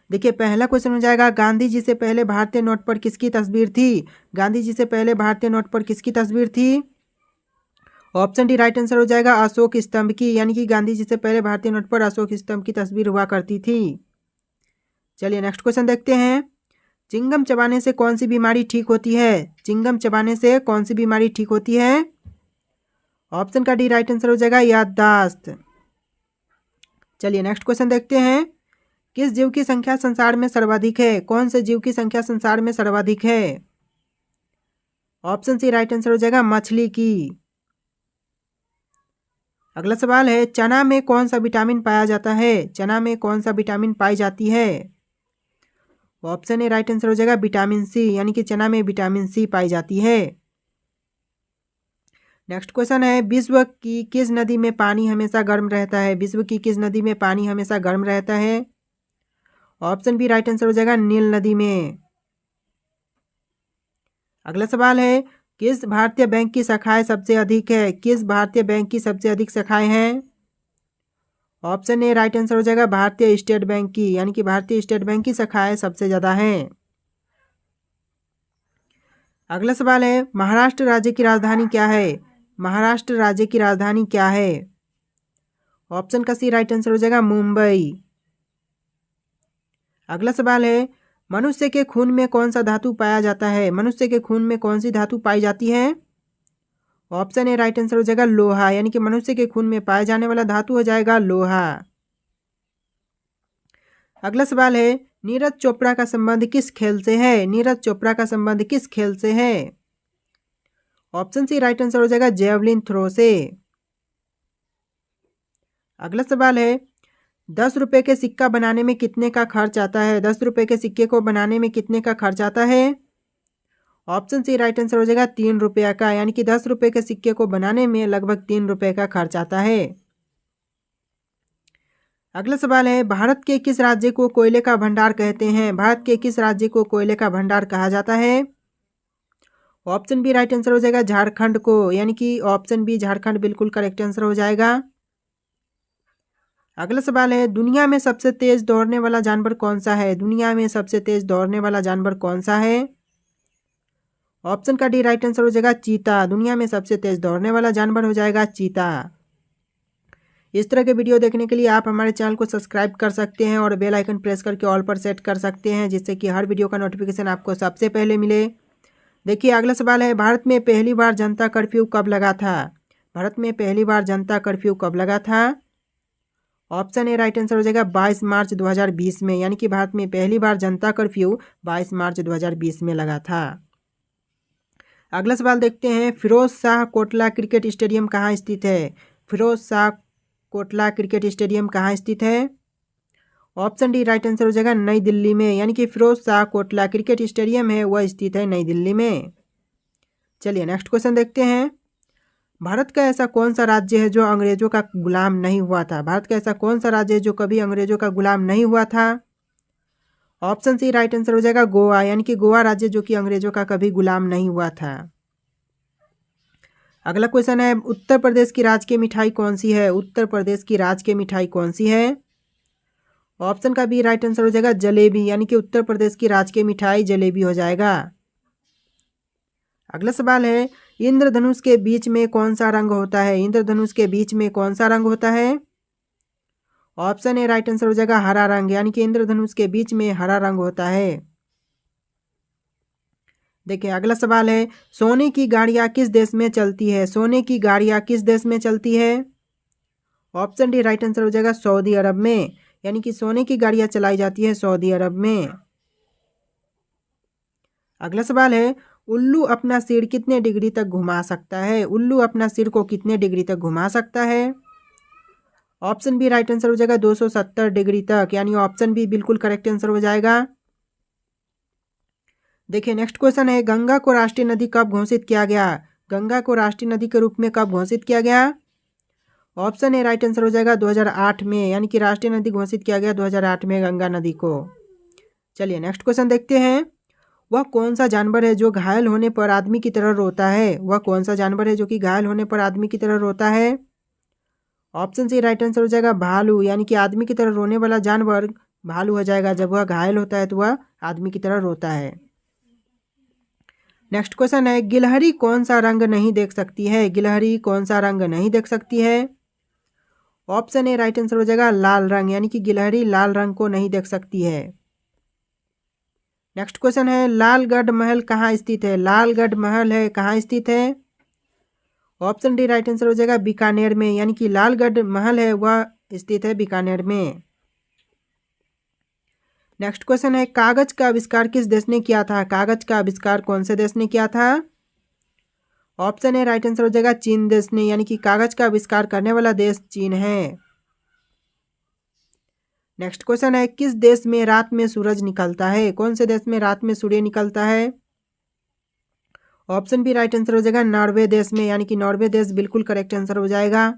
देखिए पहला क्वेश्चन हो जाएगा, गांधी जी से पहले भारतीय नोट पर किसकी तस्वीर थी? गांधी जी से पहले भारतीय नोट पर किसकी तस्वीर थी? ऑप्शन डी राइट आंसर हो जाएगा अशोक स्तंभ की, यानी कि गांधी जी से पहले भारतीय नोट पर अशोक स्तंभ की तस्वीर हुआ करती थी। चलिए नेक्स्ट क्वेश्चन देखते हैं। चिंगम चबाने से कौन सी बीमारी ठीक होती है? चिंगम चबाने से कौन सी बीमारी ठीक होती है? ऑप्शन का डी राइट आंसर हो जाएगा याददाश्त। चलिए नेक्स्ट क्वेश्चन देखते हैं। किस जीव की संख्या संसार में सर्वाधिक है? कौन से जीव की संख्या संसार में सर्वाधिक है? ऑप्शन सी राइट आंसर हो जाएगा मछली की। अगला सवाल है, चना में कौन सा विटामिन पाया जाता है? चना में कौन सा विटामिन पाई जाती है? ऑप्शन ए राइट आंसर हो जाएगा विटामिन सी, यानी कि चना में विटामिन सी पाई जाती है। नेक्स्ट क्वेश्चन है, विश्व की किस नदी में पानी हमेशा गर्म रहता है? विश्व की किस नदी में पानी हमेशा गर्म रहता है? ऑप्शन बी राइट आंसर हो जाएगा नील नदी में। अगला सवाल है, किस भारतीय बैंक की शाखाएं सबसे अधिक है? किस भारतीय बैंक की सबसे अधिक शाखाएं हैं? ऑप्शन ए राइट आंसर हो जाएगा भारतीय स्टेट बैंक की, यानी कि भारतीय स्टेट बैंक की शाखाएं सबसे ज़्यादा हैं। अगला सवाल है, महाराष्ट्र राज्य की राजधानी क्या है? महाराष्ट्र राज्य की राजधानी क्या है? ऑप्शन का सी राइट आंसर हो जाएगा मुंबई। अगला सवाल है, मनुष्य के खून में कौन सा धातु पाया जाता है? मनुष्य के खून में कौन सी धातु पाई जाती है? ऑप्शन ए राइट आंसर हो जाएगा लोहा, यानी कि मनुष्य के खून में पाया जाने वाला धातु हो जाएगा लोहा। अगला सवाल है, नीरज चोपड़ा का संबंध किस खेल से है? नीरज चोपड़ा का संबंध किस खेल से है? ऑप्शन सी राइट आंसर हो जाएगा जेवलिन थ्रो से। अगला सवाल है, 10 रुपए के सिक्का बनाने में कितने का खर्च आता है? 10 रुपए के सिक्के को बनाने में कितने का खर्च आता है? ऑप्शन सी राइट आंसर हो जाएगा 3 रुपया का, यानी कि 10 रुपए के सिक्के को बनाने में लगभग 3 रुपए का खर्च आता है। अगला सवाल है, भारत के किस राज्य को कोयले का भंडार कहते हैं? भारत के किस राज्य को कोयले का भंडार कहा जाता है? ऑप्शन बी राइट आंसर हो जाएगा झारखंड को, यानी कि ऑप्शन बी झारखंड बिल्कुल करेक्ट आंसर हो जाएगा। अगला सवाल है, दुनिया में सबसे तेज दौड़ने वाला जानवर कौन सा है? दुनिया में सबसे तेज दौड़ने वाला जानवर कौन सा है? ऑप्शन का डी राइट आंसर हो जाएगा चीता। दुनिया में सबसे तेज दौड़ने वाला जानवर हो जाएगा चीता। इस तरह के वीडियो देखने के लिए आप हमारे चैनल को सब्सक्राइब कर सकते हैं और बेल आइकन प्रेस करके ऑल पर सेट कर सकते हैं, जिससे कि हर वीडियो का नोटिफिकेशन आपको सबसे पहले मिले। देखिए अगला सवाल है, भारत में पहली बार जनता कर्फ्यू कब लगा था? भारत में पहली बार जनता कर्फ्यू कब लगा था? ऑप्शन ए राइट आंसर हो जाएगा 22 मार्च 2020 में, यानी कि भारत में पहली बार जनता कर्फ्यू 22 मार्च 2020 में लगा था। अगला सवाल देखते हैं, फिरोज शाह कोटला क्रिकेट स्टेडियम कहाँ स्थित है? फिरोज शाह कोटला क्रिकेट स्टेडियम कहाँ स्थित है? ऑप्शन डी राइट आंसर हो जाएगा नई दिल्ली में, यानी कि फिरोज शाह कोटला क्रिकेट स्टेडियम है वह स्थित है नई दिल्ली में। चलिए नेक्स्ट क्वेश्चन देखते हैं, भारत का ऐसा कौन सा राज्य है जो अंग्रेजों का गुलाम नहीं हुआ था? भारत का ऐसा कौन सा राज्य है जो कभी अंग्रेजों का गुलाम नहीं हुआ था? ऑप्शन सी राइट आंसर हो जाएगा गोवा, यानी कि गोवा राज्य जो कि अंग्रेजों का कभी गुलाम नहीं हुआ था। अगला क्वेश्चन है, उत्तर प्रदेश की राजकीय मिठाई कौन सी है? उत्तर प्रदेश की राजकीय मिठाई कौन सी है? ऑप्शन का बी राइट आंसर हो जाएगा जलेबी, यानी कि उत्तर प्रदेश की राजकीय मिठाई जलेबी हो जाएगा। अगला सवाल है, इंद्रधनुष के बीच में कौन सा रंग होता है? इंद्रधनुष के बीच में कौन सा रंग होता है? ऑप्शन ए राइट आंसर हो जाएगा हरा रंग, यानी कि इंद्रधनुष के बीच में हरा रंग होता है। देखिए अगला सवाल है, सोने की गाड़ियाँ किस देश में चलती है? सोने की गाड़ियाँ किस देश में चलती है? ऑप्शन डी राइट आंसर हो जाएगा सऊदी अरब में, यानी कि सोने की गाड़ियाँ चलाई जाती है सऊदी अरब में। अगला सवाल है, उल्लू अपना सिर कितने डिग्री तक घुमा सकता है? उल्लू अपना सिर को कितने डिग्री तक घुमा सकता है? ऑप्शन बी राइट आंसर हो जाएगा 270 डिग्री तक, यानी ऑप्शन बी बिल्कुल करेक्ट आंसर हो जाएगा। देखिए नेक्स्ट क्वेश्चन है, गंगा को राष्ट्रीय नदी कब घोषित किया गया? गंगा को राष्ट्रीय नदी के रूप में कब घोषित किया गया? ऑप्शन ए राइट आंसर हो जाएगा 2008 में, यानी कि राष्ट्रीय नदी घोषित किया गया 2008 में गंगा नदी को। चलिए नेक्स्ट क्वेश्चन देखते हैं, वह कौन सा जानवर है जो घायल होने पर आदमी की तरह रोता है? वह कौन सा जानवर है जो कि घायल होने पर आदमी की तरह रोता है? ऑप्शन सी राइट आंसर हो जाएगा भालू, यानी कि आदमी की तरह रोने वाला जानवर भालू हो जाएगा। जब वह घायल होता है तो वह आदमी की तरह रोता है। नेक्स्ट क्वेश्चन है, गिलहरी कौन सा रंग नहीं देख सकती है? गिलहरी कौन सा रंग नहीं देख सकती है? ऑप्शन ए राइट आंसर हो जाएगा लाल रंग, यानी कि गिलहरी लाल रंग को नहीं देख सकती है। नेक्स्ट क्वेश्चन है, लालगढ़ महल कहाँ स्थित है? लालगढ़ महल है कहाँ स्थित है? ऑप्शन डी राइट आंसर हो जाएगा बीकानेर में, यानी कि लालगढ़ महल है वह स्थित है बीकानेर में। नेक्स्ट क्वेश्चन है, कागज का आविष्कार किस देश ने किया था? कागज का आविष्कार कौन से देश ने किया था? ऑप्शन ए राइट आंसर हो जाएगा चीन देश ने, यानी कि कागज का आविष्कार करने वाला देश चीन है। नेक्स्ट क्वेश्चन है, किस देश में रात में सूरज निकलता है? कौन से देश में रात में सूर्य निकलता है? ऑप्शन बी राइट आंसर हो जाएगा नॉर्वे देश में, यानी कि नॉर्वे देश बिल्कुल करेक्ट आंसर हो जाएगा।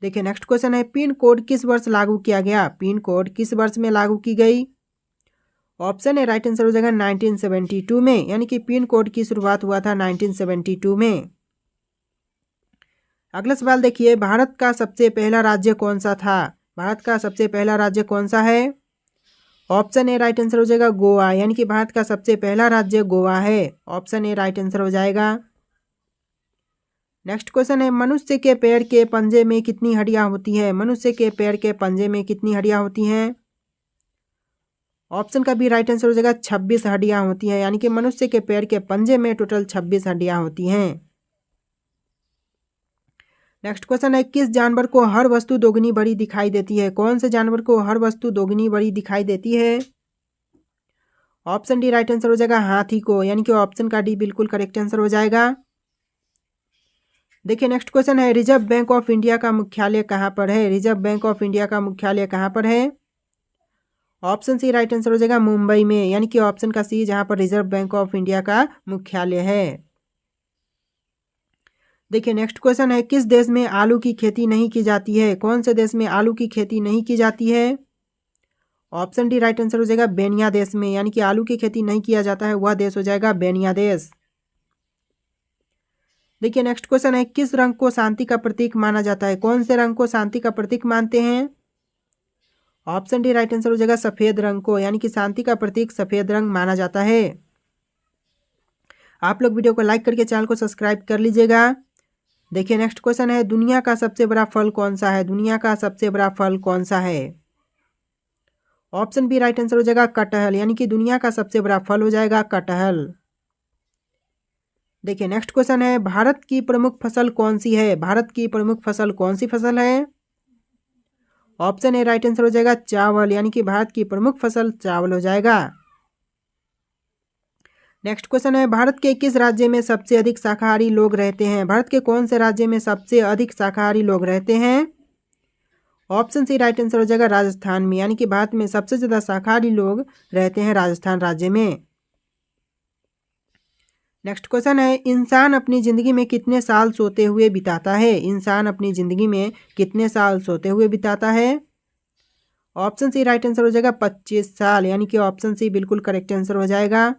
देखिए नेक्स्ट क्वेश्चन है, पिन कोड किस वर्ष लागू किया गया? पिन कोड किस वर्ष में लागू की गई? ऑप्शन ए राइट आंसर हो जाएगा 1972 में, यानी कि पिन कोड की शुरुआत हुआ था 1972 में। अगला सवाल देखिए, भारत का सबसे पहला राज्य कौन सा था? भारत का सबसे पहला राज्य कौन सा है? ऑप्शन ए राइट आंसर हो जाएगा गोवा, यानी कि भारत का सबसे पहला राज्य गोवा है। ऑप्शन ए राइट आंसर हो जाएगा। नेक्स्ट क्वेश्चन है, मनुष्य के पैर के पंजे में कितनी हड्डियां होती है? मनुष्य के पैर के पंजे में कितनी हड्डियां होती हैं? ऑप्शन का भी राइट आंसर हो जाएगा 26 हड्डियां होती हैं, यानी कि मनुष्य के पैर के पंजे में टोटल 26 हड्डियां होती हैं। नेक्स्ट क्वेश्चन है, किस जानवर को हर वस्तु दोगुनी बड़ी दिखाई देती है? कौन से जानवर को हर वस्तु दोगुनी बड़ी दिखाई देती है? ऑप्शन डी राइट आंसर हो जाएगा हाथी को, यानी कि ऑप्शन का डी बिल्कुल करेक्ट आंसर हो जाएगा। देखिए नेक्स्ट क्वेश्चन है, रिजर्व बैंक ऑफ इंडिया का मुख्यालय कहाँ पर है? रिजर्व बैंक ऑफ इंडिया का मुख्यालय कहाँ पर है? ऑप्शन सी राइट आंसर हो जाएगा मुंबई में, यानी कि ऑप्शन का सी जहाँ पर रिजर्व बैंक ऑफ इंडिया का मुख्यालय है। देखिए नेक्स्ट क्वेश्चन है, किस देश में आलू की खेती नहीं की जाती है? कौन से देश में आलू की खेती नहीं की जाती है? ऑप्शन डी राइट आंसर हो जाएगा बेनिया देश में, यानी कि आलू की खेती नहीं किया जाता है वह देश हो जाएगा बेनिया देश। देखिए नेक्स्ट क्वेश्चन है, किस रंग को शांति का प्रतीक माना जाता है? कौन से रंग को शांति का प्रतीक मानते हैं? ऑप्शन डी राइट आंसर हो जाएगा सफेद रंग को, यानी कि शांति का प्रतीक सफेद रंग माना जाता है। आप लोग वीडियो को लाइक करके चैनल को सब्सक्राइब कर लीजिएगा। देखिए नेक्स्ट क्वेश्चन है, दुनिया का सबसे बड़ा फल कौन सा है? दुनिया का सबसे बड़ा फल कौन सा है? ऑप्शन बी राइट आंसर हो जाएगा कटहल, यानी कि दुनिया का सबसे बड़ा फल हो जाएगा कटहल। देखिए नेक्स्ट क्वेश्चन है, भारत की प्रमुख फसल कौन सी है? भारत की प्रमुख फसल कौन सी फसल है? ऑप्शन ए राइट आंसर हो जाएगा चावल, यानी कि भारत की प्रमुख फसल चावल हो जाएगा। नेक्स्ट क्वेश्चन है, भारत के किस राज्य में सबसे अधिक शाकाहारी लोग रहते हैं? भारत के कौन से राज्य में सबसे अधिक शाकाहारी लोग रहते हैं? ऑप्शन सी राइट आंसर हो जाएगा राजस्थान में, यानी कि भारत में सबसे ज़्यादा शाकाहारी लोग रहते हैं राजस्थान राज्य में। नेक्स्ट क्वेश्चन है, इंसान अपनी ज़िंदगी में कितने साल सोते हुए बिताता है? इंसान अपनी ज़िंदगी में कितने साल सोते हुए बिताता है? ऑप्शन सी राइट आंसर हो जाएगा 25 साल, यानी कि ऑप्शन सी बिल्कुल करेक्ट आंसर हो जाएगा।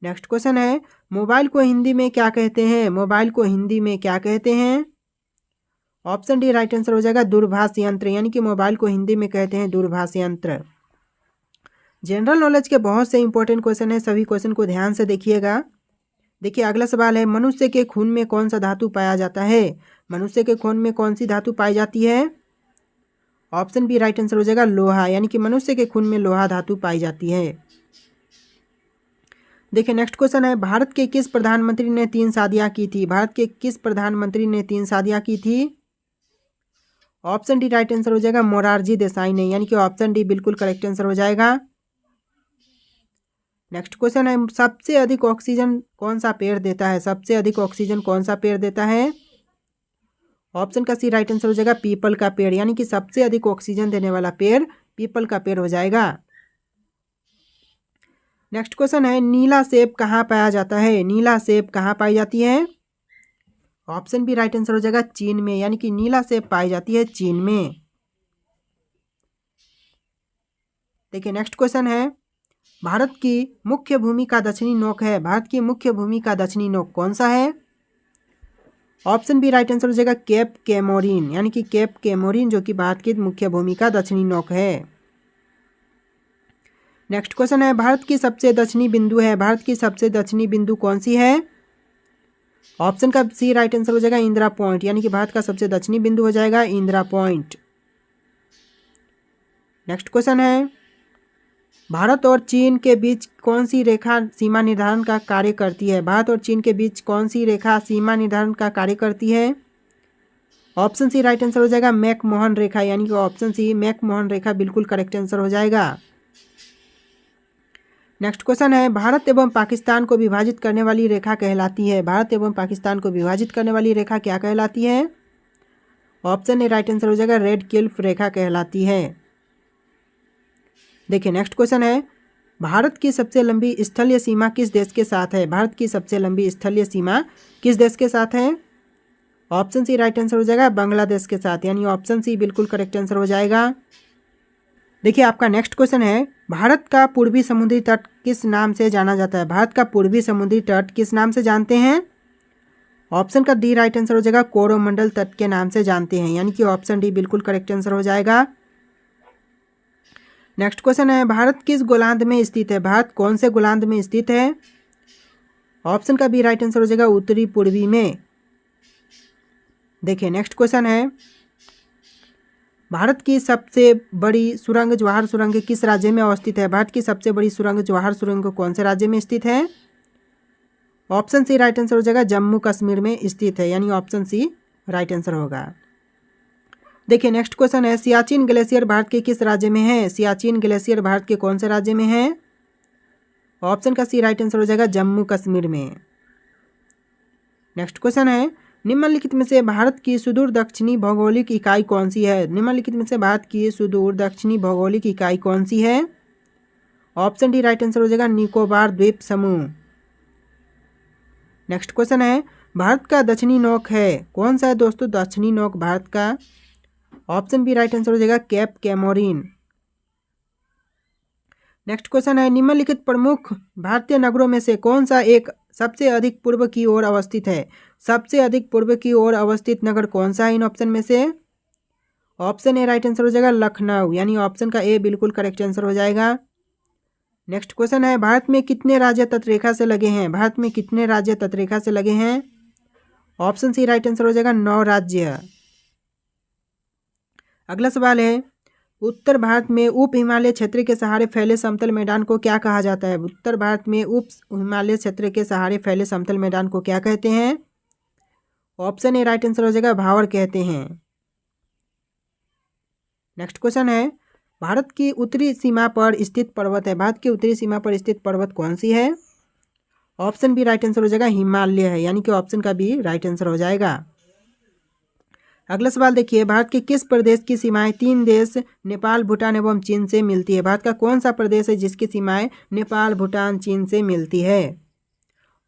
नेक्स्ट क्वेश्चन है, मोबाइल को हिंदी में क्या कहते हैं? मोबाइल को हिंदी में क्या कहते हैं? ऑप्शन डी राइट आंसर हो जाएगा दूरभाष यंत्र, यानी कि मोबाइल को हिंदी में कहते हैं दूरभाष यंत्र। जनरल नॉलेज के बहुत से इंपॉर्टेंट क्वेश्चन है, सभी क्वेश्चन को ध्यान से देखिएगा। देखिए अगला सवाल है, मनुष्य के खून में कौन सा धातु पाया जाता है? मनुष्य के खून में कौन सी धातु पाई जाती है? ऑप्शन बी राइट आंसर हो जाएगा लोहा, यानी कि मनुष्य के खून में लोहा धातु पाई जाती है। देखिए नेक्स्ट क्वेश्चन है, भारत के किस प्रधानमंत्री ने 3 शादियां की थी? भारत के किस प्रधानमंत्री ने 3 शादियां की थी? ऑप्शन डी राइट आंसर हो जाएगा मोरारजी देसाई ने, यानी कि ऑप्शन डी बिल्कुल करेक्ट आंसर हो जाएगा। नेक्स्ट क्वेश्चन है, सबसे अधिक ऑक्सीजन कौन सा पेड़ देता है? सबसे अधिक ऑक्सीजन कौन सा पेड़ देता है? ऑप्शन का सी राइट आंसर हो जाएगा पीपल का पेड़, यानी कि सबसे अधिक ऑक्सीजन देने वाला पेड़ पीपल का पेड़ हो जाएगा। नेक्स्ट क्वेश्चन है, नीला सेब कहाँ पाया जाता है? नीला सेब कहाँ पाई जाती है? ऑप्शन बी राइट आंसर हो जाएगा चीन में, यानी कि नीला सेब पाई जाती है चीन में। देखिए नेक्स्ट क्वेश्चन है, भारत की मुख्य भूमि का दक्षिणी नोक है। भारत की मुख्य भूमि का दक्षिणी नोक कौन सा है? ऑप्शन बी राइट आंसर हो जाएगा केप कैमोरीन, यानी कि केप कैमोरीन जो कि भारत की मुख्य भूमि का दक्षिणी नोक है। नेक्स्ट क्वेश्चन है, भारत की सबसे दक्षिणी बिंदु है, भारत की सबसे दक्षिणी बिंदु कौन सी है? ऑप्शन का सी राइट आंसर हो जाएगा इंदिरा पॉइंट, यानी कि भारत का सबसे दक्षिणी बिंदु हो जाएगा इंदिरा पॉइंट। नेक्स्ट क्वेश्चन है, भारत और चीन के बीच कौन सी रेखा सीमा निर्धारण का कार्य करती है? भारत और चीन के बीच कौन सी रेखा सीमा निर्धारण का कार्य करती है? ऑप्शन सी राइट आंसर हो जाएगा मैकमोहन रेखा, यानी कि ऑप्शन सी मैकमोहन रेखा बिल्कुल करेक्ट आंसर हो जाएगा। नेक्स्ट क्वेश्चन है, भारत एवं पाकिस्तान को विभाजित करने वाली रेखा कहलाती है, भारत एवं पाकिस्तान को विभाजित करने वाली रेखा क्या कहलाती है? ऑप्शन ए राइट आंसर हो जाएगा रेड क्लिफ रेखा कहलाती है। देखिए नेक्स्ट क्वेश्चन है, भारत की सबसे लंबी स्थलीय सीमा किस देश के साथ है? भारत की सबसे लंबी स्थलीय सीमा किस देश के साथ है? ऑप्शन सी राइट आंसर हो जाएगा बांग्लादेश के साथ, यानी ऑप्शन सी बिल्कुल करेक्ट आंसर हो जाएगा। देखिए आपका नेक्स्ट क्वेश्चन है, भारत का पूर्वी समुद्री तट किस नाम से जाना जाता है? भारत का पूर्वी समुद्री तट किस नाम से जानते हैं? ऑप्शन का डी राइट आंसर हो जाएगा कोरोमंडल तट के नाम से जानते हैं, यानी कि ऑप्शन डी बिल्कुल करेक्ट आंसर हो जाएगा। नेक्स्ट क्वेश्चन है, भारत किस गोलार्ध में स्थित है? भारत कौन से गोलार्ध में स्थित है? ऑप्शन का बी राइट आंसर हो जाएगा उत्तरी पूर्वी में। देखिए नेक्स्ट क्वेश्चन है, भारत की सबसे बड़ी सुरंग जवाहर सुरंग किस राज्य में अवस्थित है? भारत की सबसे बड़ी सुरंग जवाहर सुरंग कौन से राज्य में स्थित है? ऑप्शन सी राइट आंसर हो जाएगा जम्मू कश्मीर में स्थित है, यानी ऑप्शन सी राइट आंसर होगा। देखिए नेक्स्ट क्वेश्चन है, सियाचिन ग्लेशियर भारत के किस राज्य में है? सियाचिन ग्लेशियर भारत के कौन से राज्य में है? ऑप्शन का सी राइट आंसर हो जाएगा जम्मू कश्मीर में। नेक्स्ट क्वेश्चन है, निम्नलिखित में से भारत की सुदूर दक्षिणी भौगोलिक इकाई कौन सी है? निम्नलिखित में से भारत की सुदूर दक्षिणी भौगोलिक इकाई कौन सी है? ऑप्शन डी राइट आंसर हो जाएगा निकोबार द्वीप समूह। नेक्स्ट क्वेश्चन है, भारत का दक्षिणी नोक है कौन सा है दोस्तों? दक्षिणी नोक भारत का, ऑप्शन बी राइट आंसर हो जाएगा केप कैमोरीन। नेक्स्ट क्वेश्चन है, निम्नलिखित प्रमुख भारतीय नगरों में से कौन सा एक सबसे अधिक पूर्व की ओर अवस्थित है? सबसे अधिक पूर्व की ओर अवस्थित नगर कौन सा है इन ऑप्शन में से? ऑप्शन ए राइट आंसर हो जाएगा लखनऊ, यानी ऑप्शन का ए बिल्कुल करेक्ट आंसर हो जाएगा। नेक्स्ट क्वेश्चन है, भारत में कितने राज्य तटरेखा से लगे हैं? भारत में कितने राज्य तटरेखा से लगे हैं? ऑप्शन सी राइट आंसर हो जाएगा 9 राज्य। अगला सवाल है, उत्तर भारत में उप हिमालय क्षेत्र के सहारे फैले समतल मैदान को क्या कहा जाता है? उत्तर भारत में उप हिमालय क्षेत्र के सहारे फैले समतल मैदान को क्या कहते हैं? ऑप्शन ए राइट आंसर हो जाएगा भावर कहते हैं। नेक्स्ट क्वेश्चन है, भारत की उत्तरी सीमा पर स्थित पर्वत है, भारत की उत्तरी सीमा पर स्थित पर्वत कौन सी है? ऑप्शन बी राइट आंसर हो जाएगा हिमालय है, यानी कि ऑप्शन का बी राइट आंसर हो जाएगा। अगला सवाल देखिए, भारत के किस प्रदेश की सीमाएं 3 देश नेपाल भूटान एवं चीन से मिलती है? भारत का कौन सा प्रदेश है जिसकी सीमाएं नेपाल भूटान चीन से मिलती है?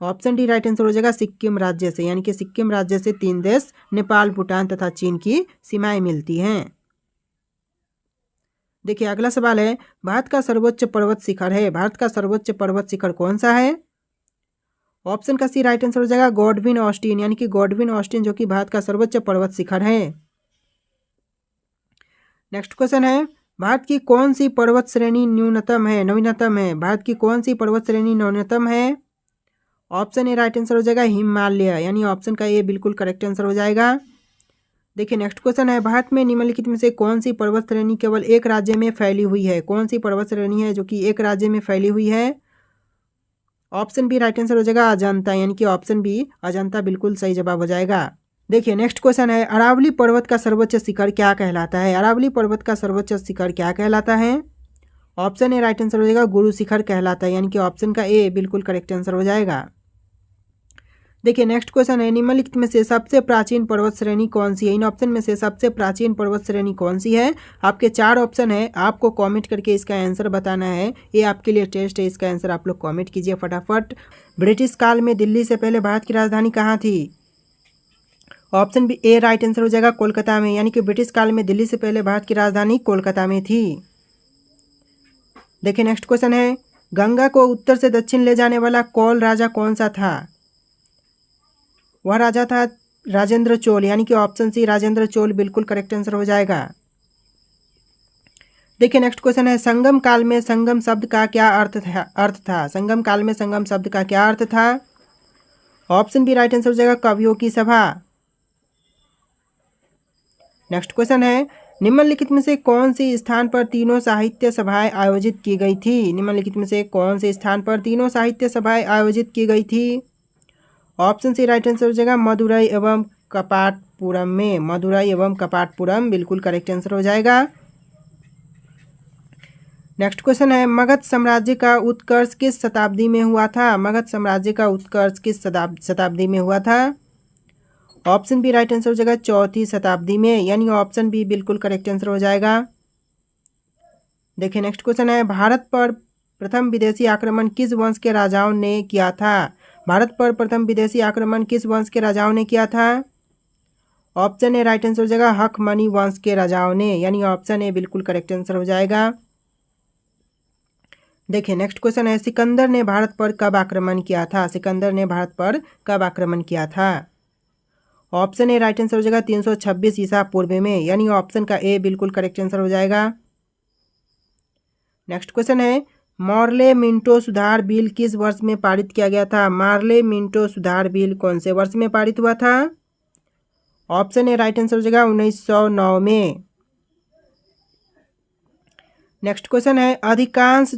ऑप्शन डी राइट आंसर हो जाएगा सिक्किम राज्य से, यानी कि सिक्किम राज्य से 3 देश नेपाल भूटान तथा चीन की सीमाएं मिलती हैं। देखिए अगला सवाल है, भारत का सर्वोच्च पर्वत शिखर है, भारत का सर्वोच्च पर्वत शिखर कौन सा है? ऑप्शन का सी राइट आंसर हो जाएगा गॉडविन ऑस्टिन, यानी कि गॉडविन ऑस्टिन जो कि भारत का सर्वोच्च पर्वत शिखर है। नेक्स्ट क्वेश्चन है, भारत की कौन सी पर्वत श्रेणी न्यूनतम है नवीनतम है? भारत की कौन सी पर्वत श्रेणी न्यूनतम है? ऑप्शन ए राइट आंसर हो जाएगा हिमालय, यानी ऑप्शन का ए बिल्कुल करेक्ट आंसर हो जाएगा। देखिए नेक्स्ट क्वेश्चन है, भारत में निम्नलिखित में से कौन सी पर्वत श्रेणी केवल एक राज्य में फैली हुई है? कौन सी पर्वत श्रेणी है जो कि एक राज्य में फैली हुई है? ऑप्शन बी राइट आंसर हो जाएगा अजंता, यानी कि ऑप्शन बी अजंता बिल्कुल सही जवाब हो जाएगा। देखिए नेक्स्ट क्वेश्चन है, अरावली पर्वत का सर्वोच्च शिखर क्या कहलाता है? अरावली पर्वत का सर्वोच्च शिखर क्या कहलाता है? ऑप्शन ए राइट आंसर हो जाएगा गुरु शिखर कहलाता है, यानी कि ऑप्शन का ए बिल्कुल करेक्ट आंसर हो जाएगा। देखिए नेक्स्ट क्वेश्चन है, निम्नलिखित में से सबसे प्राचीन पर्वत श्रेणी कौन सी है? इन ऑप्शन में से सबसे प्राचीन पर्वत श्रेणी कौन सी है? आपके 4 ऑप्शन है, आपको कमेंट करके इसका आंसर बताना है। ये आपके लिए टेस्ट है, इसका आंसर आप लोग कमेंट कीजिए फटाफट। ब्रिटिश काल में दिल्ली से पहले भारत की राजधानी कहाँ थी? ऑप्शन बी ए राइट आंसर हो जाएगा कोलकाता में, यानी कि ब्रिटिश काल में दिल्ली से पहले भारत की राजधानी कोलकाता में थी। देखिए नेक्स्ट क्वेश्चन है, गंगा को उत्तर से दक्षिण ले जाने वाला कौल राजा कौन सा था? वह राजा था राजेंद्र चोल, यानी कि ऑप्शन सी राजेंद्र चोल बिल्कुल करेक्ट आंसर हो जाएगा। देखिए नेक्स्ट क्वेश्चन है, संगम काल में संगम शब्द का क्या अर्थ था। संगम काल में संगम शब्द का क्या अर्थ था। ऑप्शन बी राइट आंसर हो जाएगा कवियों की सभा। नेक्स्ट क्वेश्चन है, निम्नलिखित में से कौन सी स्थान पर तीनों साहित्य सभाएं आयोजित की गई थी। निम्नलिखित में से कौन से स्थान पर तीनों साहित्य सभाएं आयोजित की गई थी। ऑप्शन सी राइट आंसर हो जाएगा मदुरई एवं कपाटपुरम में। मदुरई एवं कपाटपुरम बिल्कुल करेक्ट आंसर हो जाएगा। नेक्स्ट क्वेश्चन है, मगध साम्राज्य का उत्कर्ष किस शताब्दी में हुआ था। मगध साम्राज्य का उत्कर्ष किस शताब्दी में हुआ था। ऑप्शन बी राइट आंसर हो जाएगा चौथी शताब्दी में, यानी ऑप्शन बी बिल्कुल करेक्ट आंसर हो जाएगा। देखिए नेक्स्ट क्वेश्चन है, भारत पर प्रथम विदेशी आक्रमण किस वंश के राजाओं ने किया था। भारत पर प्रथम विदेशी आक्रमण किस वंश के राजाओं ने किया था। ऑप्शन ए राइट आंसर हो जाएगा हकमनी वंश के राजाओं ने, यानी ऑप्शन ए बिल्कुल करेक्ट आंसर हो जाएगा। देखिए नेक्स्ट क्वेश्चन है, सिकंदर ने भारत पर कब आक्रमण किया था। सिकंदर ने भारत पर कब आक्रमण किया था। ऑप्शन ए राइट आंसर हो जाएगा 326 ईसा पूर्व में, यानी ऑप्शन का ए बिल्कुल करेक्ट आंसर हो जाएगा। नेक्स्ट क्वेश्चन है, मॉर्ले मिंटो सुधार बिल किस वर्ष में पारित किया गया था। मॉर्ले मिंटो सुधार बिल कौन से वर्ष में पारित हुआ था। ऑप्शन ए राइट आंसर हो जाएगा 1909 में। नेक्स्ट क्वेश्चन है, अधिकांश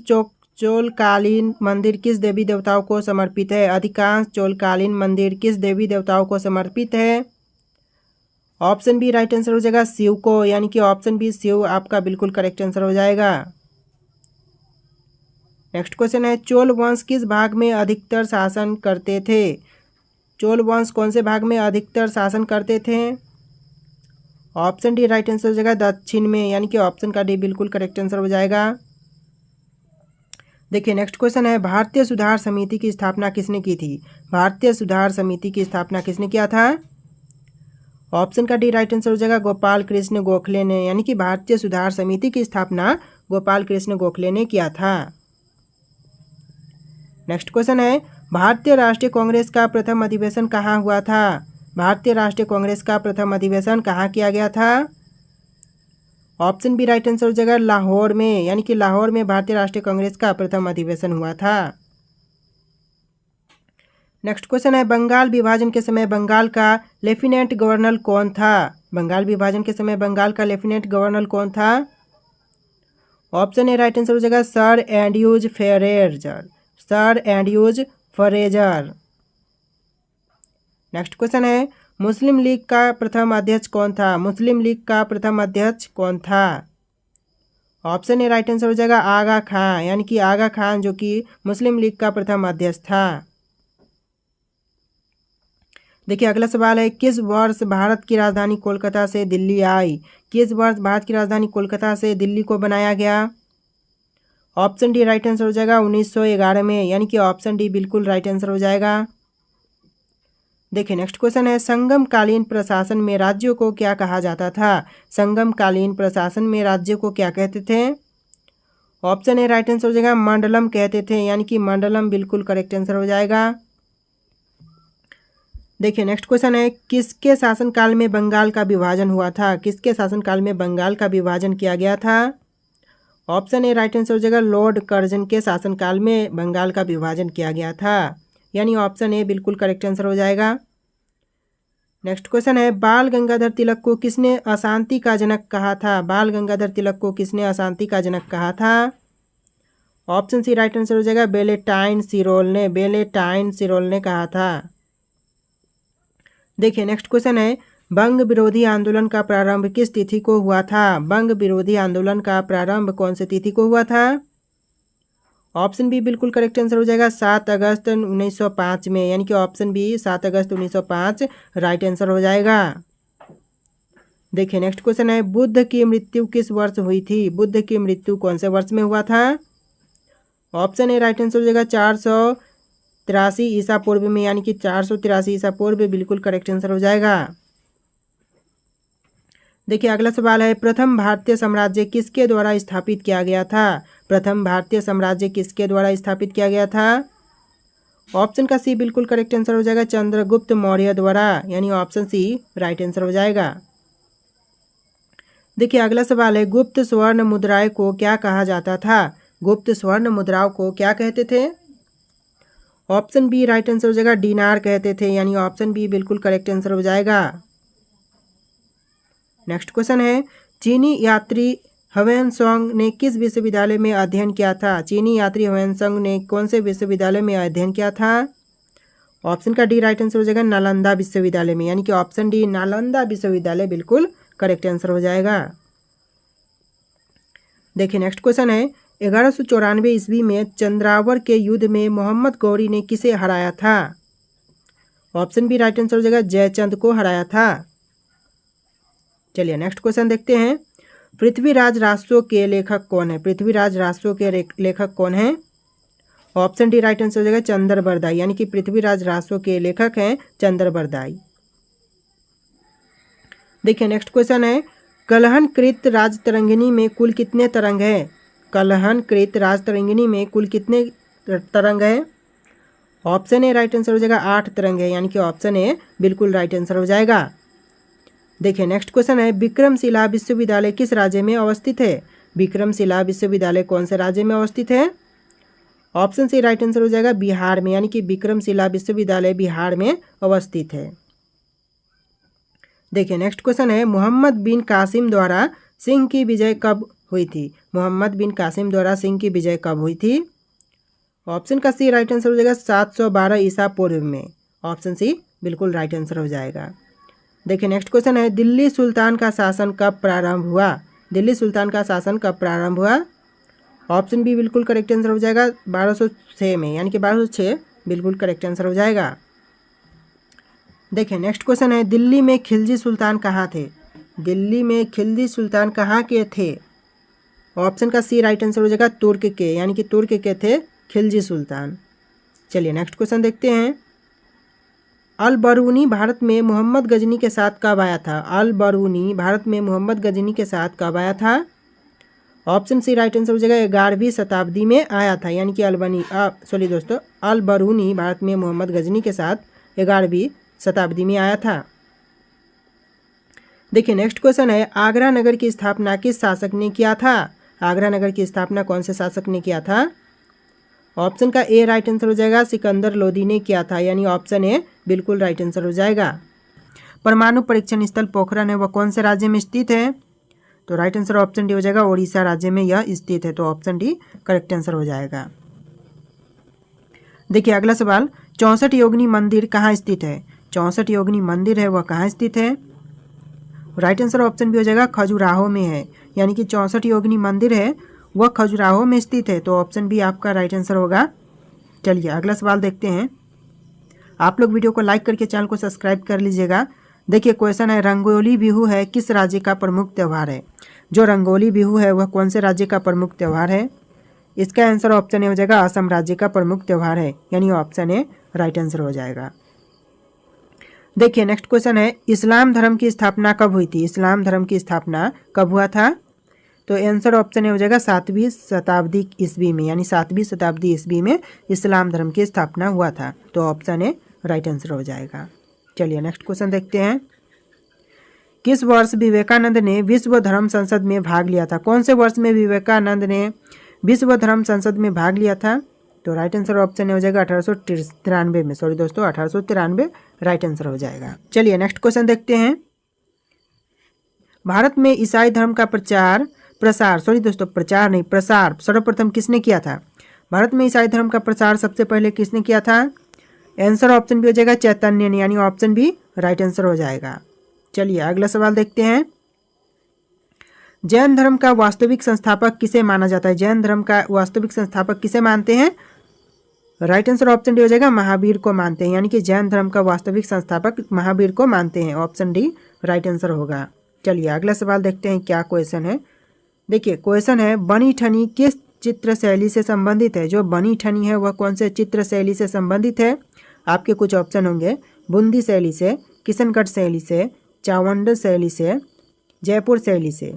चोलकालीन मंदिर किस देवी देवताओं को समर्पित है। अधिकांश चोलकालीन मंदिर किस देवी देवताओं को समर्पित है। ऑप्शन बी राइट आंसर हो जाएगा शिव को, यानी कि ऑप्शन बी शिव आपका बिल्कुल करेक्ट आंसर हो जाएगा। नेक्स्ट क्वेश्चन है, चोल वंश किस भाग में अधिकतर शासन करते थे। चोल वंश कौन से भाग में अधिकतर शासन करते थे। ऑप्शन डी राइट आंसर हो जाएगा दक्षिण में, यानी कि ऑप्शन का डी बिल्कुल करेक्ट आंसर हो जाएगा। देखिए नेक्स्ट क्वेश्चन है, भारतीय सुधार समिति की स्थापना किसने की थी। भारतीय सुधार समिति की स्थापना किसने किया था। ऑप्शन का डी राइट आंसर हो जाएगा गोपाल कृष्ण गोखले ने, यानी कि भारतीय सुधार समिति की स्थापना गोपाल कृष्ण गोखले ने किया था। नेक्स्ट क्वेश्चन है, भारतीय राष्ट्रीय कांग्रेस का प्रथम अधिवेशन कहाँ हुआ था। भारतीय राष्ट्रीय कांग्रेस का प्रथम अधिवेशन कहाँ किया गया था। ऑप्शन बी राइट आंसर हो जाएगा लाहौर में, यानी कि लाहौर में भारतीय राष्ट्रीय कांग्रेस का प्रथम अधिवेशन हुआ था। नेक्स्ट क्वेश्चन है, बंगाल विभाजन के समय बंगाल का लेफ्टिनेंट गवर्नर कौन था। बंगाल विभाजन के समय बंगाल का लेफ्टिनेंट गवर्नर कौन था। ऑप्शन ए राइट आंसर हो जाएगा sir Andrews Fraser. Sir Andrews Fraser. Next question है, मुस्लिम लीग का प्रथम अध्यक्ष कौन था। मुस्लिम लीग का प्रथम अध्यक्ष कौन था। ऑप्शन ए राइट आंसर हो जाएगा आगा खान, यानी कि आगा खान जो कि मुस्लिम लीग का प्रथम अध्यक्ष था। देखिए अगला सवाल है, किस वर्ष भारत की राजधानी कोलकाता से दिल्ली आई। किस वर्ष भारत की राजधानी कोलकाता से दिल्ली को बनाया गया। ऑप्शन डी राइट आंसर हो जाएगा 1911 में, यानी कि ऑप्शन डी बिल्कुल राइट आंसर हो जाएगा। देखिए नेक्स्ट क्वेश्चन है, संगम कालीन प्रशासन में राज्यों को क्या कहा जाता था। संगम कालीन प्रशासन में राज्यों को क्या कहते थे। ऑप्शन ए राइट आंसर हो जाएगा मंडलम कहते थे, यानी कि मंडलम बिल्कुल करेक्ट आंसर हो जाएगा। देखिए नेक्स्ट क्वेश्चन है, किसके शासनकाल में बंगाल का विभाजन हुआ था। किसके शासनकाल में बंगाल का विभाजन किया गया था। ऑप्शन ए राइट आंसर हो जाएगा लॉर्ड कर्जन के शासनकाल में बंगाल का विभाजन किया गया था, यानी ऑप्शन ए बिल्कुल करेक्ट आंसर हो जाएगा। नेक्स्ट क्वेश्चन है, बाल गंगाधर तिलक को किसने अशांति का जनक कहा था। बाल गंगाधर तिलक को किसने अशांति का जनक कहा था। ऑप्शन सी राइट आंसर हो जाएगा वेलेंटाइन सिरोल ने। वेलेंटाइन सिरोल ने कहा था। देखिए नेक्स्ट क्वेश्चन है, बंग विरोधी आंदोलन का प्रारंभ किस तिथि को हुआ था। बंग विरोधी आंदोलन का प्रारंभ कौन सी तिथि को हुआ था। ऑप्शन बी बिल्कुल करेक्ट आंसर हो जाएगा 7 अगस्त 1905 में, यानी कि ऑप्शन बी 7 अगस्त 1905 राइट आंसर हो जाएगा। देखिए नेक्स्ट क्वेश्चन है, बुद्ध की मृत्यु किस वर्ष हुई थी। बुद्ध की मृत्यु कौन से वर्ष में हुआ था। ऑप्शन ए राइट आंसर हो जाएगा 483 ईसा पूर्व में, यानी कि 483 ईसा पूर्व बिल्कुल करेक्ट आंसर हो जाएगा। देखिए अगला सवाल है, प्रथम भारतीय साम्राज्य किसके द्वारा स्थापित किया गया था। प्रथम भारतीय साम्राज्य किसके द्वारा स्थापित किया गया था। ऑप्शन का सी बिल्कुल करेक्ट आंसर हो जाएगा, चंद्रगुप्त मौर्य द्वारा, यानी ऑप्शन सी राइट आंसर हो जाएगा। देखिए अगला सवाल है, गुप्त स्वर्ण मुद्राएं को क्या कहा जाता था? गुप्त स्वर्ण मुद्राओं को क्या कहते थे? ऑप्शन बी राइट आंसर हो जाएगा, डीनार कहते थे, यानी ऑप्शन बी बिल्कुल करेक्ट आंसर हो जाएगा। नेक्स्ट क्वेश्चन है, चीनी यात्री ह्वेनसांग ने किस विश्वविद्यालय में अध्ययन किया था? चीनी यात्री ह्वेनसांग ने कौन से विश्वविद्यालय में अध्ययन किया था? ऑप्शन का डी राइट आंसर हो जाएगा, नालंदा विश्वविद्यालय में, यानी कि ऑप्शन डी नालंदा विश्वविद्यालय बिल्कुल करेक्ट आंसर हो जाएगा। देखिए नेक्स्ट क्वेश्चन है, 1194 ईस्वी में चंद्रावर के युद्ध में मोहम्मद गौरी ने किसे हराया था? ऑप्शन बी राइट आंसर हो जाएगा, जयचंद को हराया था। चलिए नेक्स्ट क्वेश्चन देखते हैं, पृथ्वीराज राजसो के लेखक कौन है? पृथ्वीराज राजसो के लेखक कौन है? ऑप्शन डी राइट आंसर हो जाएगा, चंद्रबरदाई, यानी कि पृथ्वीराज राजसो के लेखक हैं चंद्रबरदाई। देखिए नेक्स्ट क्वेश्चन है, कलहनकृत राजतरंगिणी में कुल कितने तरंग है? कलहनकृत राजतरंगिणी में कुल कितने तरंग है? ऑप्शन ए राइट आंसर हो जाएगा, 8 तरंग है, यानी कि ऑप्शन ए बिल्कुल राइट आंसर हो जाएगा। देखिए नेक्स्ट क्वेश्चन है, विक्रमशिला विश्वविद्यालय किस राज्य में अवस्थित है? विक्रमशिला विश्वविद्यालय कौन से राज्य में अवस्थित है? ऑप्शन सी राइट आंसर हो जाएगा, बिहार में, यानी कि विक्रमशिला विश्वविद्यालय बिहार में अवस्थित है। देखिए नेक्स्ट क्वेश्चन है, मोहम्मद बिन कासिम द्वारा सिंह की विजय कब हुई थी? मोहम्मद बिन कासिम द्वारा सिंह की विजय कब हुई थी? ऑप्शन का सी राइट आंसर हो जाएगा, 712 ईसा पूर्व में, ऑप्शन सी बिल्कुल राइट आंसर हो जाएगा। देखिए नेक्स्ट क्वेश्चन है, दिल्ली सुल्तान का शासन कब प्रारंभ हुआ? दिल्ली सुल्तान का शासन कब प्रारंभ हुआ? ऑप्शन बी बिल्कुल करेक्ट आंसर हो जाएगा, 1206 में, यानी कि 1206 बिल्कुल करेक्ट आंसर हो जाएगा। देखिए नेक्स्ट क्वेश्चन है, दिल्ली में खिलजी सुल्तान कहाँ थे? दिल्ली में खिलजी सुल्तान कहाँ के थे? ऑप्शन का सी राइट आंसर हो जाएगा, तुर्क के, यानी कि तुर्क के थे खिलजी सुल्तान। चलिए नेक्स्ट क्वेश्चन देखते हैं, अल बरूनी भारत में मोहम्मद गजनी के साथ कब आया था? अल बरूनी भारत में मोहम्मद गजनी के साथ कब आया था? ऑप्शन सी राइट आंसर हो जाएगा, 11वीं शताब्दी में आया था, यानी कि अल बरूनी भारत में मोहम्मद गजनी के साथ 11वीं शताब्दी में आया था। देखिए नेक्स्ट क्वेश्चन है, आगरा नगर की स्थापना किस शासक ने किया था? आगरा नगर की स्थापना कौन से शासक ने किया था? ऑप्शन का ए राइट आंसर हो जाएगा, सिकंदर लोदी ने किया था, यानी ऑप्शन ए बिल्कुल राइट आंसर हो जाएगा। परमाणु परीक्षण स्थल पोखरण है वह कौन से राज्य में स्थित है? तो राइट आंसर ऑप्शन डी हो जाएगा, ओडिशा राज्य में यह स्थित है, तो ऑप्शन डी करेक्ट आंसर हो जाएगा। देखिए अगला सवाल, 64 योगिनी मंदिर कहाँ स्थित है? 64 योगिनी मंदिर है वह कहाँ स्थित है? राइट आंसर ऑप्शन बी हो जाएगा, खजुराहो में है, यानी कि 64 योगिनी मंदिर है वह खजुराहो में स्थित है, तो ऑप्शन बी आपका राइट आंसर होगा। चलिए अगला सवाल देखते हैं, आप लोग वीडियो को लाइक करके चैनल को सब्सक्राइब कर लीजिएगा। देखिए क्वेश्चन है, रंगोली बिहू है किस राज्य का प्रमुख त्यौहार है? जो रंगोली बिहू है वह कौन से राज्य का प्रमुख त्यौहार है? इसका आंसर ऑप्शन ए हो जाएगा, असम राज्य का प्रमुख त्यौहार है, यानी ऑप्शन ए राइट आंसर हो जाएगा। देखिए नेक्स्ट क्वेश्चन है, इस्लाम धर्म की स्थापना कब हुई थी? इस्लाम धर्म की स्थापना कब हुआ था? तो आंसर ऑप्शन ए हो जाएगा, 7वीं शताब्दी ईस्वी में, यानी 7वीं शताब्दी ईस्वी में इस्लाम धर्म की स्थापना हुआ था, तो ऑप्शन ए राइट आंसर हो जाएगा। चलिए नेक्स्ट क्वेश्चन देखते हैं, किस वर्ष विवेकानंद ने विश्व धर्म संसद में भाग लिया था? कौन से वर्ष में विवेकानंद ने विश्व धर्म संसद में भाग लिया था? तो राइट आंसर ऑप्शन ए हो जाएगा, 1893 में, 1893 राइट आंसर हो जाएगा। चलिए नेक्स्ट क्वेश्चन देखते हैं, भारत में ईसाई धर्म का प्रचार सर्वप्रथम किसने किया था? भारत में ईसाई धर्म का प्रचार सबसे पहले किसने किया था? आंसर ऑप्शन बी हो जाएगा, चैतन्य ने, यानी ऑप्शन बी राइट आंसर हो जाएगा। चलिए अगला सवाल देखते हैं, जैन धर्म का वास्तविक संस्थापक किसे माना जाता है? जैन धर्म का वास्तविक संस्थापक किसे मानते हैं? राइट आंसर ऑप्शन डी हो जाएगा, महावीर को मानते हैं, यानी कि जैन धर्म का वास्तविक संस्थापक महावीर को मानते हैं, ऑप्शन डी राइट आंसर होगा। चलिए अगला सवाल देखते हैं क्या क्वेश्चन है। देखिए क्वेश्चन है, बनी ठनी किस चित्र शैली से संबंधित है? जो बनी ठनी है वह कौन से चित्र शैली से संबंधित है? आपके कुछ ऑप्शन होंगे, बूंदी शैली से, किशनगढ़ शैली से, चावंड शैली से, जयपुर शैली से।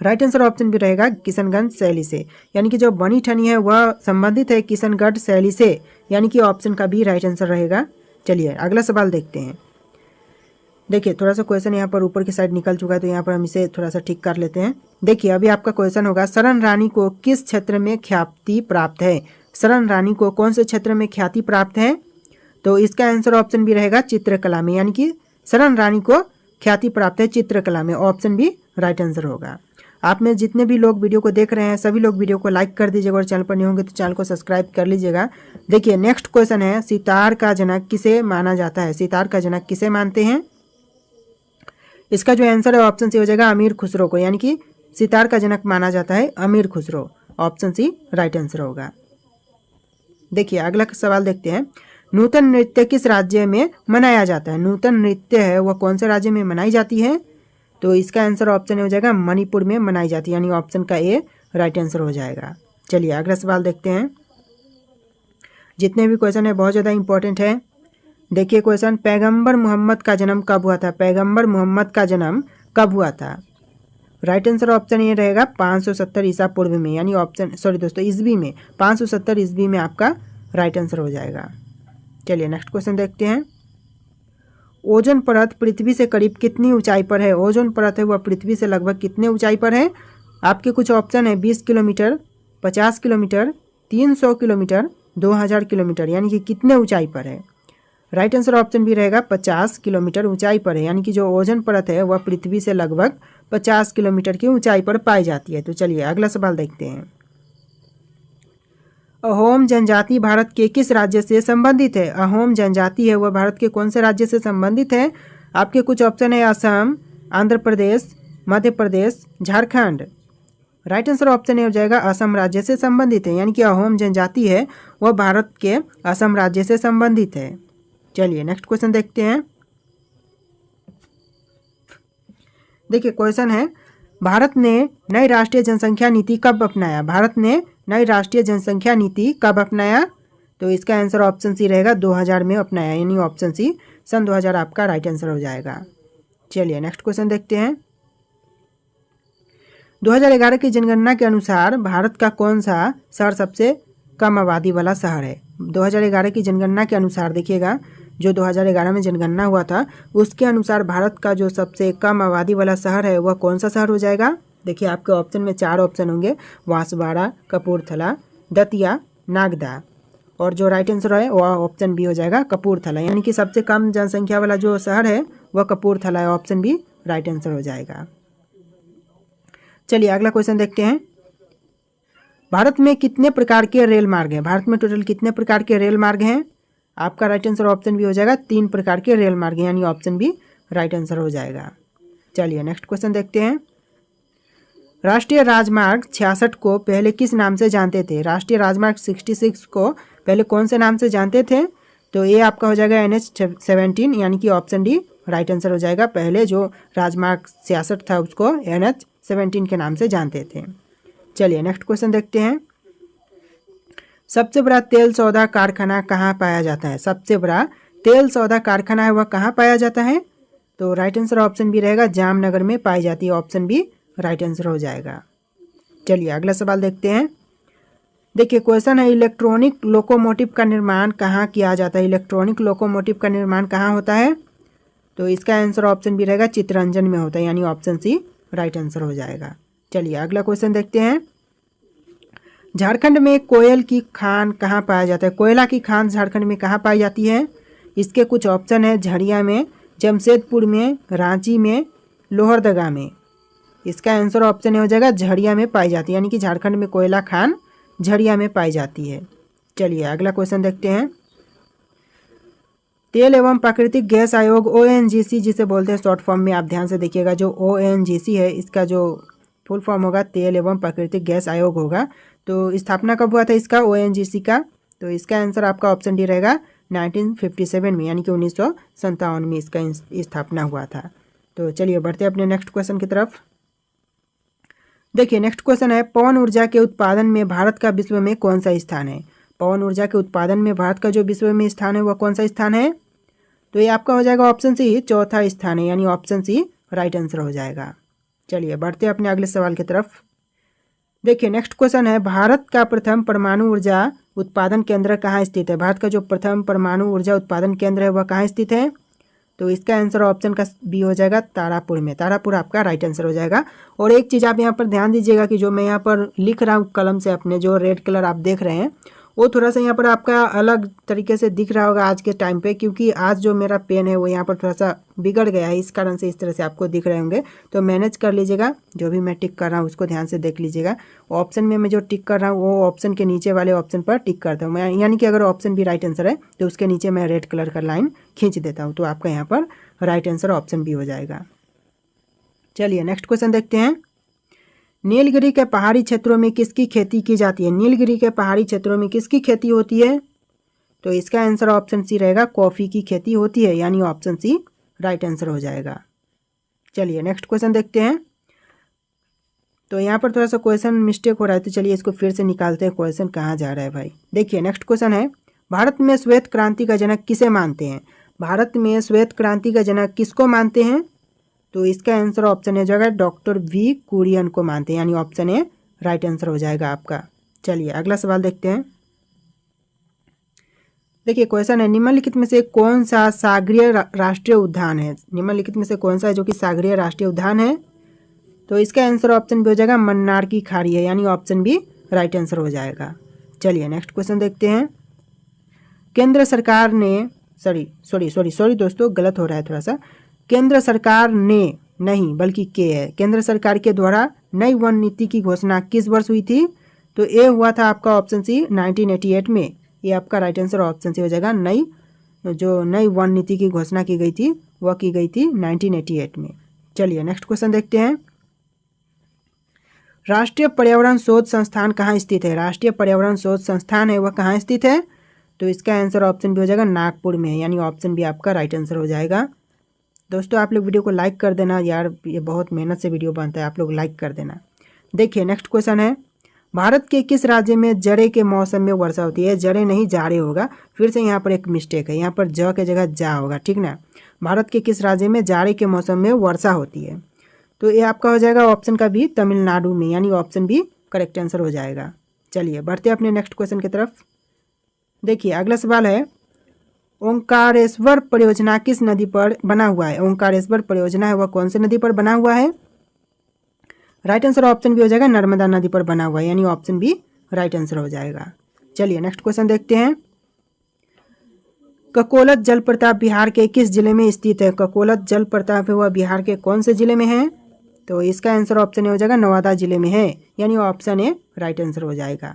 राइट आंसर ऑप्शन भी रहेगा किशनगंज शैली से, यानी कि जो बनी ठनी है वह संबंधित है किशनगढ़ शैली से, यानी कि ऑप्शन का भी राइट आंसर रहेगा। चलिए अगला सवाल देखते हैं। देखिए थोड़ा सा क्वेश्चन यहाँ पर ऊपर की साइड निकल चुका है, तो यहाँ पर हम इसे थोड़ा सा ठीक कर लेते हैं। देखिए अभी आपका क्वेश्चन होगा, शरण रानी को किस क्षेत्र में ख्याति प्राप्त है? शरण रानी को कौन से क्षेत्र में ख्याति प्राप्त है? तो इसका आंसर ऑप्शन भी रहेगा चित्रकला में, यानी कि शरण रानी को ख्याति प्राप्त है चित्रकला में, ऑप्शन भी राइट आंसर होगा। आप में जितने भी लोग वीडियो को देख रहे हैं सभी लोग वीडियो को लाइक कर दीजिएगा और चैनल पर नहीं होंगे तो चैनल को सब्सक्राइब कर लीजिएगा। देखिए नेक्स्ट क्वेश्चन है, सितार का जनक किसे माना जाता है? सितार का जनक किसे मानते हैं? इसका जो आंसर है ऑप्शन सी हो जाएगा अमीर खुसरो को, यानी कि सितार का जनक माना जाता है Amir Khusro, option C right answer होगा। देखिए अगला सवाल देखते हैं, नूतन नृत्य किस राज्य में मनाया जाता है? नूतन नृत्य है वह कौन से राज्य में मनाई जाती है? तो इसका आंसर ऑप्शन हो जाएगा मणिपुर में मनाई जाती है, यानी ऑप्शन का ए राइट आंसर हो जाएगा। चलिए अगला सवाल देखते हैं। जितने भी क्वेश्चन है बहुत ज़्यादा इंपॉर्टेंट है। देखिए क्वेश्चन, पैगंबर मोहम्मद का जन्म कब हुआ था? पैगंबर मोहम्मद का जन्म कब हुआ था? राइट आंसर ऑप्शन ये रहेगा 570 ईसा पूर्व में, यानी ऑप्शन सॉरी दोस्तों ईस्वी में, 570 ईस्वी में आपका राइट आंसर हो जाएगा। चलिए नेक्स्ट क्वेश्चन देखते हैं। ओजोन परत पृथ्वी से करीब कितनी ऊंचाई पर है? ओजोन परत है वह पृथ्वी से लगभग कितने ऊंचाई पर है? आपके कुछ ऑप्शन है 20 किलोमीटर, 50 किलोमीटर, 300 किलोमीटर, 2000 किलोमीटर, यानी कि कितने ऊंचाई पर है? राइट आंसर ऑप्शन भी रहेगा 50 किलोमीटर ऊंचाई पर है, यानी कि जो ओजोन परत है वह पृथ्वी से लगभग 50 किलोमीटर की ऊंचाई पर पाई जाती है। तो चलिए अगला सवाल देखते हैं। अहोम जनजाति भारत के किस राज्य से संबंधित है? अहोम जनजाति है वह भारत के कौन से राज्य से संबंधित है? आपके कुछ ऑप्शन है Assam, Andhra Pradesh, Madhya Pradesh, Jharkhand. Right answer option A हो जाएगा असम राज्य से संबंधित है, यानी कि अहोम जनजाति है वह भारत के असम राज्य से संबंधित है। चलिए नेक्स्ट क्वेश्चन देखते हैं। देखिए क्वेश्चन है, भारत ने नई राष्ट्रीय जनसंख्या नीति कब अपनाया? भारत ने नई राष्ट्रीय जनसंख्या नीति कब अपनाया? तो इसका आंसर ऑप्शन सी रहेगा 2000 में अपनाया, यानी ऑप्शन सी सन 2000 आपका राइट आंसर हो जाएगा। चलिए नेक्स्ट क्वेश्चन देखते हैं। 2011 की जनगणना के अनुसार भारत का कौन सा शहर सबसे कम आबादी वाला शहर है? 2011 की जनगणना के अनुसार देखिएगा, जो 2011 में जनगणना हुआ था उसके अनुसार भारत का जो सबसे कम आबादी वाला शहर है वह कौन सा शहर हो जाएगा? देखिए आपके ऑप्शन में 4 ऑप्शन होंगे, बांसवाड़ा, कपूरथला, दतिया, नागदा, और जो राइट आंसर है वह ऑप्शन बी हो जाएगा कपूरथला, यानी कि सबसे कम जनसंख्या वाला जो शहर है वह कपूरथला है, ऑप्शन बी राइट आंसर हो जाएगा। चलिए अगला क्वेश्चन देखते हैं। भारत में कितने प्रकार के रेल मार्ग हैं? भारत में टोटल कितने प्रकार के रेल मार्ग हैं? आपका राइट आंसर ऑप्शन भी हो जाएगा 3 प्रकार के रेल मार्ग, यानी ऑप्शन बी राइट आंसर हो जाएगा। चलिए नेक्स्ट क्वेश्चन देखते हैं। राष्ट्रीय राजमार्ग 66 को पहले किस नाम से जानते थे? राष्ट्रीय राजमार्ग 66 को पहले कौन से नाम से जानते थे? तो ये आपका हो जाएगा NH17, यानी कि ऑप्शन डी राइट आंसर हो जाएगा। पहले जो राजमार्ग 66 था उसको NH17 के नाम से जानते थे। चलिए नेक्स्ट क्वेश्चन देखते हैं। सबसे बड़ा तेल सौदा कारखाना कहाँ पाया जाता है? सबसे बड़ा तेल सौदा कारखाना है वह कहाँ पाया जाता है? तो राइट आंसर ऑप्शन भी रहेगा जामनगर में पाई जाती है, ऑप्शन बी राइट आंसर हो जाएगा। चलिए अगला सवाल देखते हैं। देखिए क्वेश्चन है, इलेक्ट्रॉनिक लोकोमोटिव का निर्माण कहाँ किया जाता है? इलेक्ट्रॉनिक लोकोमोटिव का निर्माण कहाँ होता है? तो इसका आंसर ऑप्शन भी रहेगा चित्तरंजन में होता है, यानी ऑप्शन सी राइट आंसर हो जाएगा। चलिए अगला क्वेश्चन देखते हैं। झारखंड में कोयल की खान कहाँ पाया जाता है? कोयला की खान झारखंड में कहाँ पाई जाती है? इसके कुछ ऑप्शन है झरिया में, जमशेदपुर में, रांची में, लोहरदगा में। इसका आंसर ऑप्शन हो जाएगा झरिया में पाई जाती है, यानी कि झारखंड में कोयला खान झरिया में पाई जाती है। चलिए अगला क्वेश्चन देखते हैं। तेल एवं प्राकृतिक गैस आयोग ONGC जिसे बोलते हैं शॉर्ट फॉर्म में, आप ध्यान से देखिएगा, जो ONGC है इसका जो फुल फॉर्म होगा तेल एवं प्राकृतिक गैस आयोग होगा। तो स्थापना कब हुआ था इसका, ONGC का? तो इसका आंसर आपका ऑप्शन डी रहेगा 1957 में, यानी कि 1957 में इसका स्थापना हुआ था। तो चलिए बढ़ते हैं अपने नेक्स्ट क्वेश्चन की तरफ। देखिए नेक्स्ट क्वेश्चन है, पवन ऊर्जा के उत्पादन में भारत का विश्व में कौन सा स्थान है? पवन ऊर्जा के उत्पादन में भारत का जो विश्व में स्थान है वह कौन सा स्थान है? तो ये आपका हो जाएगा ऑप्शन सी चौथा स्थान है, यानी ऑप्शन सी राइट आंसर हो जाएगा। चलिए बढ़ते हैं अपने अगले सवाल की तरफ। देखिए नेक्स्ट क्वेश्चन है, भारत का प्रथम परमाणु ऊर्जा उत्पादन केंद्र कहाँ स्थित है? भारत का जो प्रथम परमाणु ऊर्जा उत्पादन केंद्र है वह कहाँ स्थित है? तो इसका आंसर ऑप्शन का बी हो जाएगा तारापुर में। तारापुर आपका राइट आंसर हो जाएगा। और एक चीज़ आप यहाँ पर ध्यान दीजिएगा कि जो मैं यहाँ पर लिख रहा हूँ कलम से अपने, जो रेड कलर आप देख रहे हैं वो थोड़ा सा यहाँ पर आपका अलग तरीके से दिख रहा होगा आज के टाइम पे, क्योंकि आज जो मेरा पेन है वो यहाँ पर थोड़ा सा बिगड़ गया है, इस कारण से इस तरह से आपको दिख रहे होंगे। तो मैनेज कर लीजिएगा, जो भी मैं टिक कर रहा हूँ उसको ध्यान से देख लीजिएगा। ऑप्शन में मैं जो टिक कर रहा हूँ वो ऑप्शन के नीचे वाले ऑप्शन पर टिक करता हूँ मैं, यानी कि अगर ऑप्शन भी राइट आंसर है तो उसके नीचे मैं रेड कलर का लाइन खींच देता हूँ, तो आपका यहाँ पर राइट आंसर ऑप्शन बी हो जाएगा। चलिए नेक्स्ट क्वेश्चन देखते हैं। नीलगिरी के पहाड़ी क्षेत्रों में किसकी खेती की जाती है? नीलगिरी के पहाड़ी क्षेत्रों में किसकी खेती होती है? तो इसका आंसर ऑप्शन सी रहेगा, कॉफ़ी की खेती होती है, यानी ऑप्शन सी राइट आंसर हो जाएगा। चलिए नेक्स्ट क्वेश्चन देखते हैं। तो यहाँ पर थोड़ा सा क्वेश्चन मिस्टेक हो रहा है, तो चलिए इसको फिर से निकालते हैं, क्वेश्चन कहाँ जा रहा है भाई। देखिए नेक्स्ट क्वेश्चन है, भारत में श्वेत क्रांति का जनक किसे मानते हैं? भारत में श्वेत क्रांति का जनक किसको मानते हैं? तो इसका आंसर ऑप्शन है जाएगा डॉक्टर वी कुरियन को मानते हैं, यानी ऑप्शन ए राइट आंसर हो जाएगा आपका। चलिए अगला सवाल देखते हैं। देखिए क्वेश्चन है, निम्नलिखित में से कौन सा सागरीय राष्ट्रीय उद्यान है? निम्नलिखित में से कौन सा है जो कि सागरीय राष्ट्रीय उद्यान है? तो इसका आंसर ऑप्शन बी हो जाएगा मन्नार की खाड़ी है, यानी ऑप्शन बी राइट आंसर हो जाएगा। चलिए नेक्स्ट क्वेश्चन देखते हैं। केंद्र सरकार ने सॉरी दोस्तों, गलत हो रहा है थोड़ा सा। केंद्र सरकार ने नहीं बल्कि के है। केंद्र सरकार के द्वारा नई वन नीति की घोषणा किस वर्ष हुई थी? तो ये हुआ था आपका ऑप्शन सी 1988 में। ये आपका राइट आंसर ऑप्शन सी हो जाएगा। नई वन नीति की घोषणा की गई थी वह की गई थी 1988 में। चलिए नेक्स्ट क्वेश्चन देखते हैं। राष्ट्रीय पर्यावरण शोध संस्थान कहाँ स्थित है? राष्ट्रीय पर्यावरण शोध संस्थान है वह कहाँ स्थित है? तो इसका आंसर ऑप्शन बी हो जाएगा नागपुर में, यानी ऑप्शन बी आपका राइट आंसर हो जाएगा। दोस्तों आप लोग वीडियो को लाइक कर देना यार, ये बहुत मेहनत से वीडियो बनता है, आप लोग लाइक कर देना। देखिए नेक्स्ट क्वेश्चन है, भारत के किस राज्य में जाड़े के मौसम में वर्षा होती है? जाड़े नहीं जाड़े होगा, फिर से यहाँ पर एक मिस्टेक है, यहाँ पर ज के जगह जा होगा, ठीक ना। भारत के किस राज्य में जाड़े के मौसम में वर्षा होती है? तो ये आपका हो जाएगा ऑप्शन का बी तमिलनाडु में, यानी ऑप्शन बी करेक्ट आंसर हो जाएगा। चलिए बढ़ते अपने नेक्स्ट क्वेश्चन की तरफ। देखिए अगला सवाल है, ओंकारेश्वर परियोजना किस नदी पर बना हुआ है? ओंकारेश्वर परियोजना है वह कौन सी नदी पर बना हुआ है? राइट आंसर ऑप्शन बी हो जाएगा नर्मदा नदी पर बना हुआ है, यानी ऑप्शन बी राइट आंसर हो जाएगा। चलिए नेक्स्ट क्वेश्चन देखते हैं। ककोलत जलप्रपात बिहार के किस जिले में स्थित है? ककोलत जलप्रपात है वह बिहार के कौन से जिले में है? तो इसका आंसर ऑप्शन हो जाएगा नवादा जिले में है, यानी ऑप्शन ए राइट आंसर हो जाएगा।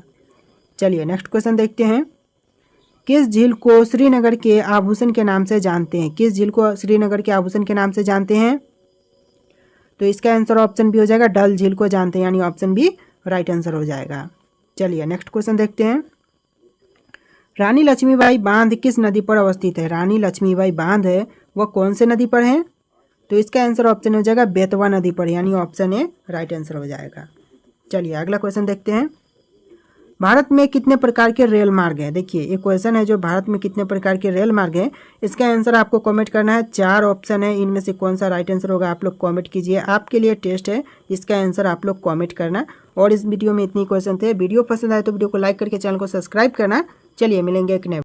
चलिए नेक्स्ट क्वेश्चन देखते हैं। किस झील को श्रीनगर के आभूषण के नाम से जानते हैं? किस झील को श्रीनगर के आभूषण के नाम से जानते हैं? तो इसका आंसर ऑप्शन बी हो जाएगा डल झील को जानते हैं, यानी ऑप्शन बी राइट आंसर हो जाएगा। चलिए नेक्स्ट क्वेश्चन देखते हैं। रानी लक्ष्मीबाई बांध किस नदी पर अवस्थित है? रानी लक्ष्मीबाई बांध है वह कौन से नदी पर है? तो इसका आंसर ऑप्शन हो जाएगा बेतवा नदी पर, यानी ऑप्शन ए राइट आंसर हो जाएगा। चलिए अगला क्वेश्चन देखते हैं। भारत में कितने प्रकार के रेल मार्ग हैं? देखिए ये क्वेश्चन है जो भारत में कितने प्रकार के रेल मार्ग हैं, इसका आंसर आपको कमेंट करना है। 4 ऑप्शन है, इनमें से कौन सा राइट आंसर होगा आप लोग कमेंट कीजिए। आपके लिए टेस्ट है, इसका आंसर आप लोग कमेंट करना। और इस वीडियो में इतनी क्वेश्चन थे। वीडियो पसंद आए तो वीडियो को लाइक करके चैनल को सब्सक्राइब करना। चलिए मिलेंगे एक नए